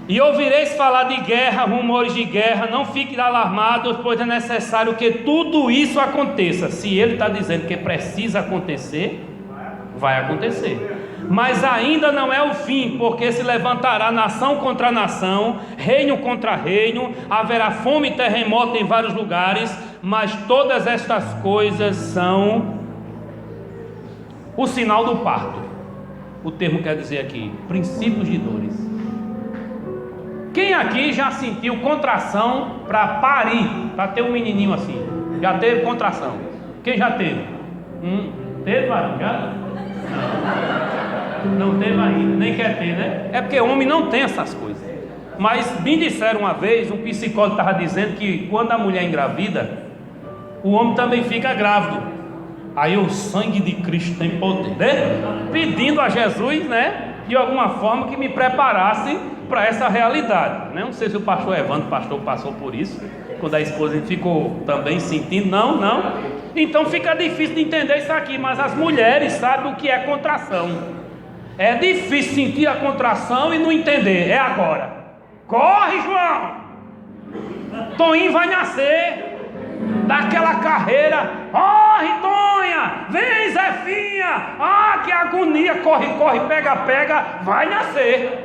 E ouvireis falar de guerra, rumores de guerra, não fiquem alarmados, pois é necessário que tudo isso aconteça. Se ele está dizendo que precisa acontecer, vai acontecer. Mas ainda não é o fim, porque se levantará nação contra nação, reino contra reino, haverá fome e terremoto em vários lugares, mas todas estas coisas são o sinal do parto. O termo quer dizer aqui, princípios de dores. Quem aqui já sentiu contração para parir, para ter um menininho assim? Já teve contração? Quem já teve? Teve, já? Não teve ainda, nem quer ter, né? É porque homem não tem essas coisas. Mas me disseram uma vez, um psicólogo estava dizendo que quando a mulher engravida, o homem também fica grávido. Aí o sangue de Cristo tem poder, né? Pedindo a Jesus, né, de alguma forma que me preparasse para essa realidade, né? Não sei se o pastor Evandro, passou por isso, quando a esposa ficou também sentindo. Não. Então fica difícil de entender isso aqui, mas as mulheres sabem o que é contração. É difícil sentir a contração e não entender. É agora. Corre, João! Toninho vai nascer. Daquela carreira. Corre, Tonha! Vem, Zefinha! Ah, que agonia! Corre, pega, vai nascer.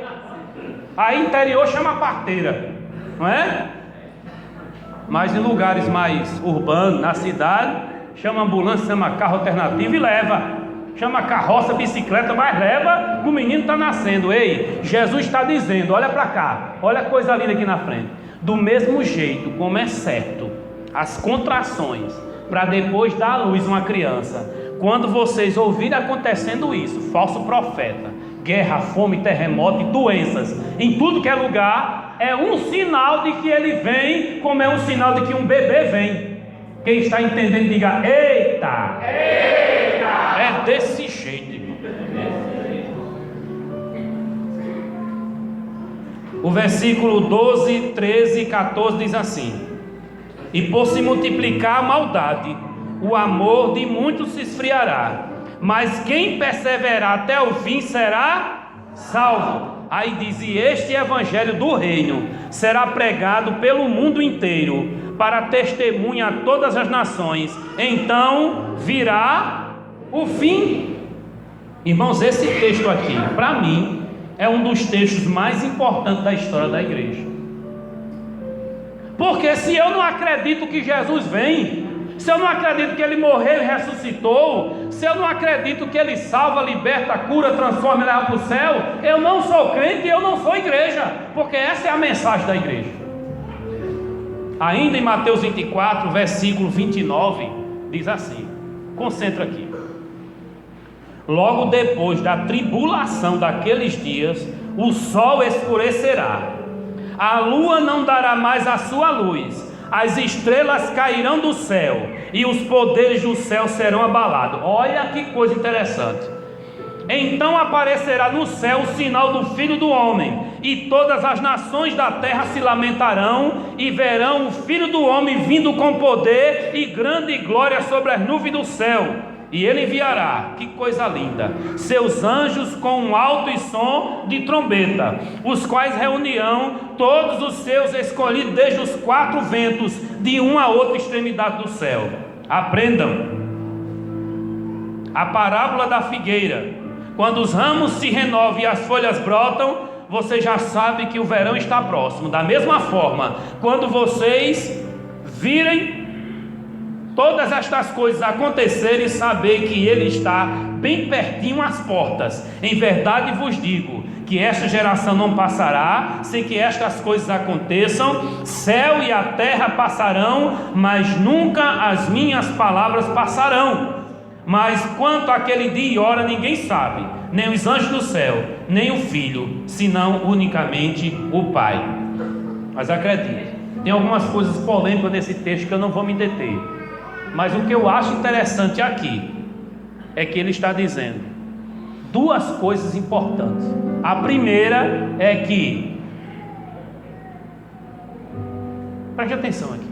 Aí interior chama parteira, não é? Mas em lugares mais urbanos, na cidade, chama ambulância, chama carro alternativo e leva. Chama carroça, bicicleta, mas leva, o menino está nascendo. Ei, Jesus está dizendo, olha para cá, olha a coisa linda aqui na frente. Do mesmo jeito como é certo as contrações para depois dar à luz uma criança, quando vocês ouvirem acontecendo isso, falso profeta, guerra, fome, terremoto e doenças em tudo que é lugar, é um sinal de que ele vem, como é um sinal de que um bebê vem. Quem está entendendo, diga: eita! É desse jeito, irmão. O versículo 12, 13 e 14 diz assim: e por se multiplicar a maldade, o amor de muitos se esfriará, mas quem perseverar até o fim será salvo. Aí diz: e este evangelho do reino será pregado pelo mundo inteiro, para testemunha a todas as nações. Então virá o fim. Irmãos, esse texto aqui, para mim, é um dos textos mais importantes da história da igreja. Porque se eu não acredito que Jesus vem, se eu não acredito que Ele morreu e ressuscitou, se eu não acredito que Ele salva, liberta, cura, transforma e leva para o céu, eu não sou crente e eu não sou igreja, porque essa é a mensagem da igreja. Ainda em Mateus 24, versículo 29, diz assim, concentra aqui: logo depois da tribulação daqueles dias, o sol escurecerá, a lua não dará mais a sua luz, as estrelas cairão do céu e os poderes do céu serão abalados. Olha que coisa interessante. Então aparecerá no céu o sinal do Filho do Homem, e todas as nações da terra se lamentarão e verão o Filho do Homem vindo com poder e grande glória sobre as nuvens do céu. E ele enviará, que coisa linda, seus anjos com um alto e som de trombeta, os quais reunirão todos os seus escolhidos desde os quatro ventos, de uma a outra extremidade do céu. Aprendam a parábola da figueira. Quando os ramos se renovam e as folhas brotam, você já sabe que o verão está próximo. Da mesma forma, quando vocês virem todas estas coisas acontecerem, saber que Ele está bem pertinho às portas. Em verdade vos digo, que esta geração não passará, sem que estas coisas aconteçam. Céu e a terra passarão, mas nunca as minhas palavras passarão. Mas quanto àquele dia e hora, ninguém sabe, nem os anjos do céu, nem o Filho, senão unicamente o Pai. Mas acredite, tem algumas coisas polêmicas nesse texto que eu não vou me deter. Mas o que eu acho interessante aqui é que ele está dizendo duas coisas importantes. A primeira é que, preste atenção aqui,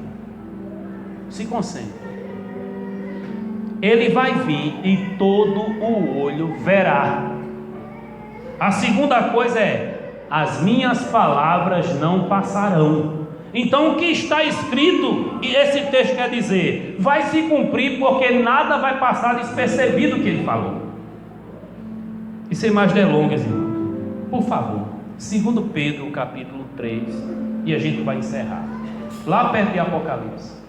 se concentre. Ele vai vir e todo o olho verá. A segunda coisa é: as minhas palavras não passarão. Então o que está escrito, e esse texto quer dizer, vai se cumprir, porque nada vai passar despercebido o que ele falou. E sem mais delongas, irmão, por favor, 2 Pedro capítulo 3, e a gente vai encerrar lá perto de Apocalipse.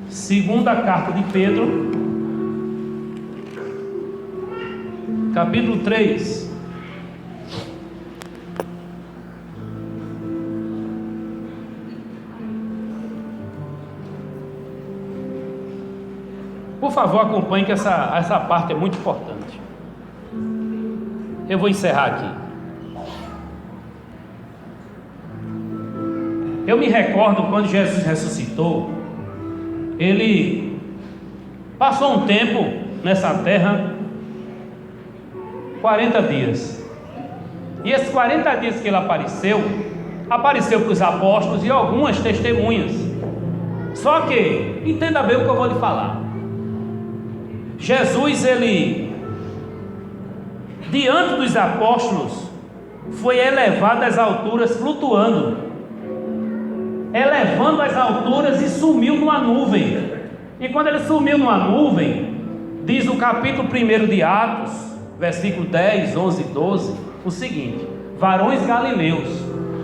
Segunda carta de Pedro, capítulo 3. Por favor, acompanhe, que essa parte é muito importante. Eu vou encerrar aqui. Eu me recordo quando Jesus ressuscitou. Ele passou um tempo nessa terra, 40 dias. E esses 40 dias que ele apareceu para os apóstolos e algumas testemunhas. Só que, entenda bem o que eu vou lhe falar. Jesus, ele, diante dos apóstolos, foi elevado às alturas flutuando, elevando as alturas, e sumiu numa nuvem. E quando ele sumiu numa nuvem, diz o capítulo 1 de Atos, versículo 10, 11 e 12, o seguinte: varões galileus,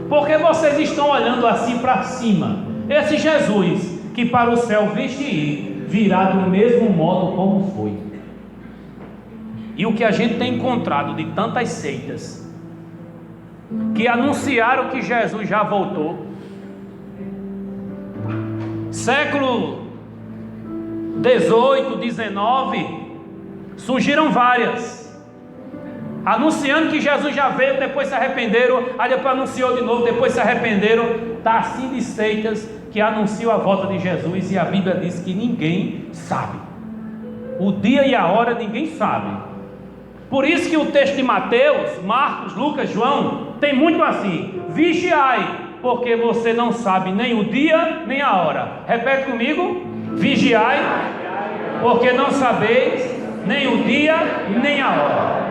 porque vocês estão olhando assim para cima? Esse Jesus que para o céu viste ir, virá do mesmo modo como foi. E o que a gente tem encontrado de tantas seitas que anunciaram que Jesus já voltou, século 18, 19, surgiram várias, anunciando que Jesus já veio, depois se arrependeram, aí depois anunciou de novo, depois se arrependeram. Está assim de seitas que anunciam a volta de Jesus, e a Bíblia diz que ninguém sabe o dia e a hora, ninguém sabe. Por isso que o texto de Mateus, Marcos, Lucas, João tem muito assim: vigiai, porque você não sabe nem o dia nem a hora. Repete comigo: vigiai, porque não sabeis nem o dia nem a hora.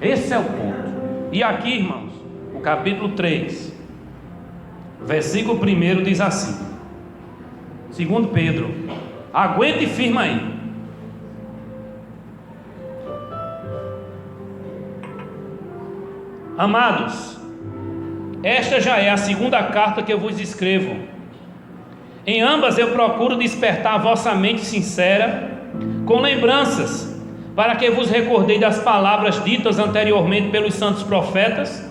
Esse é o ponto. E aqui, irmãos, o capítulo 3, versículo 1 diz assim: 2 Pedro, aguente firme aí. Amados, esta já é a segunda carta que eu vos escrevo. Em ambas eu procuro despertar a vossa mente sincera com lembranças, para que vos recordei das palavras ditas anteriormente pelos santos profetas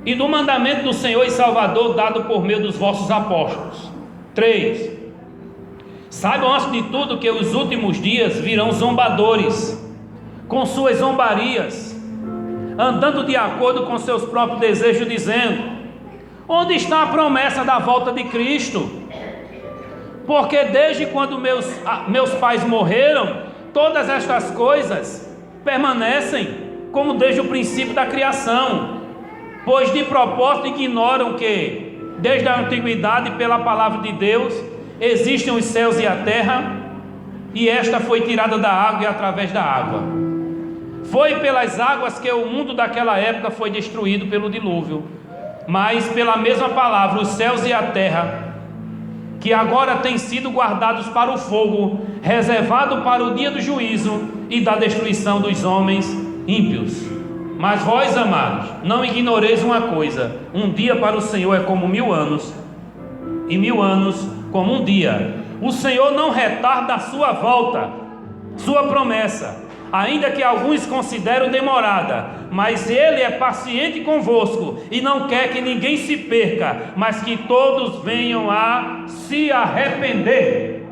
e do mandamento do Senhor e Salvador dado por meio dos vossos apóstolos. 3. Saibam antes de tudo que os últimos dias virão zombadores, com suas zombarias, andando de acordo com seus próprios desejos, dizendo: onde está a promessa da volta de Cristo? Porque desde quando meus pais morreram, todas estas coisas permanecem como desde o princípio da criação, pois de propósito ignoram que, desde a antiguidade, pela palavra de Deus, existem os céus e a terra, e esta foi tirada da água e através da água. Foi pelas águas que o mundo daquela época foi destruído pelo dilúvio, mas pela mesma palavra, os céus e a terra, que agora têm sido guardados para o fogo, reservado para o dia do juízo e da destruição dos homens ímpios. Mas vós, amados, não ignoreis uma coisa: um dia para o Senhor é como 1000 anos, e 1000 anos como um dia. O Senhor não retarda a sua volta, sua promessa, ainda que alguns considerem demorada, mas Ele é paciente convosco e não quer que ninguém se perca, mas que todos venham a se arrepender.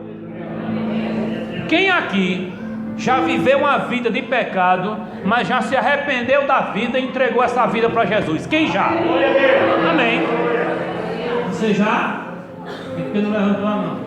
Quem aqui já viveu uma vida de pecado, mas já se arrependeu da vida e entregou essa vida para Jesus? Quem já? Amém. Você já? É porque não levantou a mão.